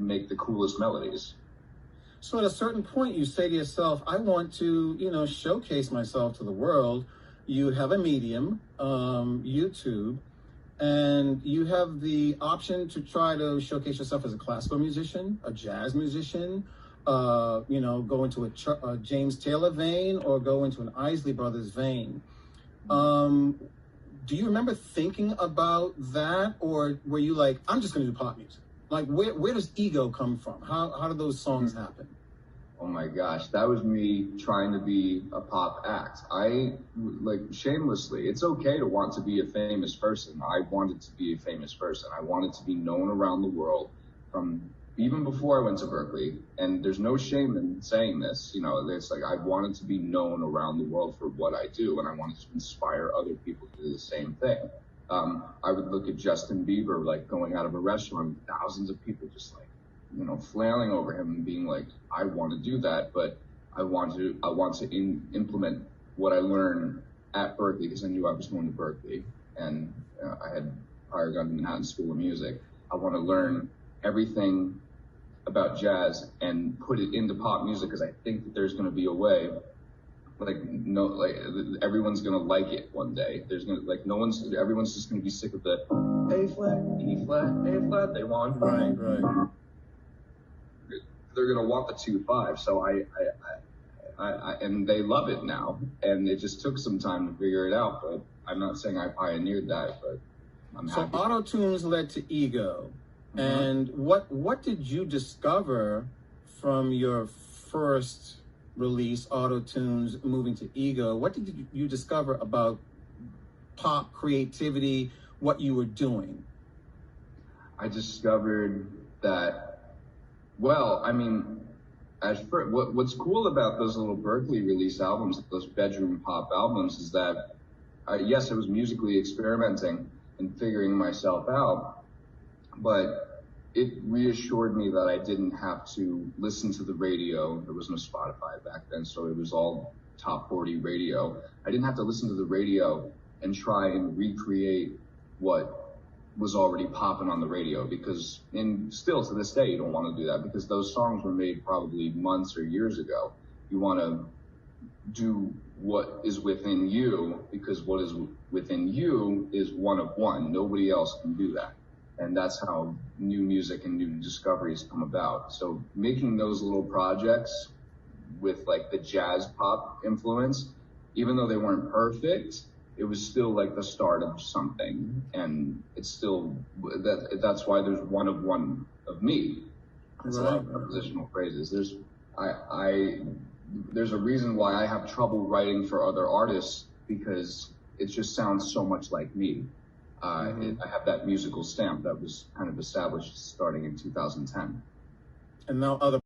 make the coolest melodies. So at a certain point, you say to yourself, I want to, showcase myself to the world. You have a medium, YouTube, and you have the option to try to showcase yourself as a classical musician, a jazz musician, go into a James Taylor vein or go into an Isley Brothers vein. Do you remember thinking about that, or were you like, I'm just going to do pop music? Like, where does ego come from? How do those songs happen? Oh my gosh, that was me trying to be a pop act. I, shamelessly, it's okay to want to be a famous person. I wanted to be a famous person. I wanted to be known around the world from even before I went to Berklee. And there's no shame in saying this. It's like I wanted to be known around the world for what I do, and I wanted to inspire other people to do the same thing. I would look at Justin Bieber, going out of a restaurant, thousands of people just flailing over him and being like, I want to do that, but I want to implement what I learned at Berklee, because I knew I was going to Berklee, and I had prior gone to Manhattan School of Music. I want to learn everything about jazz and put it into pop music, because I think that there's going to be a way, everyone's going to like it one day. Everyone's just going to be sick of the A flat, E flat, A flat. They want right. They're going to want the 2/5. So I and they love it now. And it just took some time to figure it out. But I'm not saying I pioneered that, but I'm happy. So auto-tunes led to ego. Mm-hmm. And what did you discover from your first release, auto-tunes, moving to ego? What did you discover about pop creativity, what you were doing? I discovered that, what's cool about those little Berklee release albums, those bedroom pop albums, is that, yes, I was musically experimenting and figuring myself out, but it reassured me that I didn't have to listen to the radio. There was no Spotify back then, so it was all top 40 radio. I didn't have to listen to the radio and try and recreate what was already popping on the radio, because still to this day, you don't want to do that, because those songs were made probably months or years ago. You want to do what is within you, because what is within you is one of one. Nobody else can do that. And that's how new music and new discoveries come about. So making those little projects with the jazz pop influence, even though they weren't perfect, it was still the start of something. And it's still, that's why there's one of me. It's a lot of prepositional phrases. There's a reason why I have trouble writing for other artists, because it just sounds so much like me. I have that musical stamp that was kind of established starting in 2010. And now other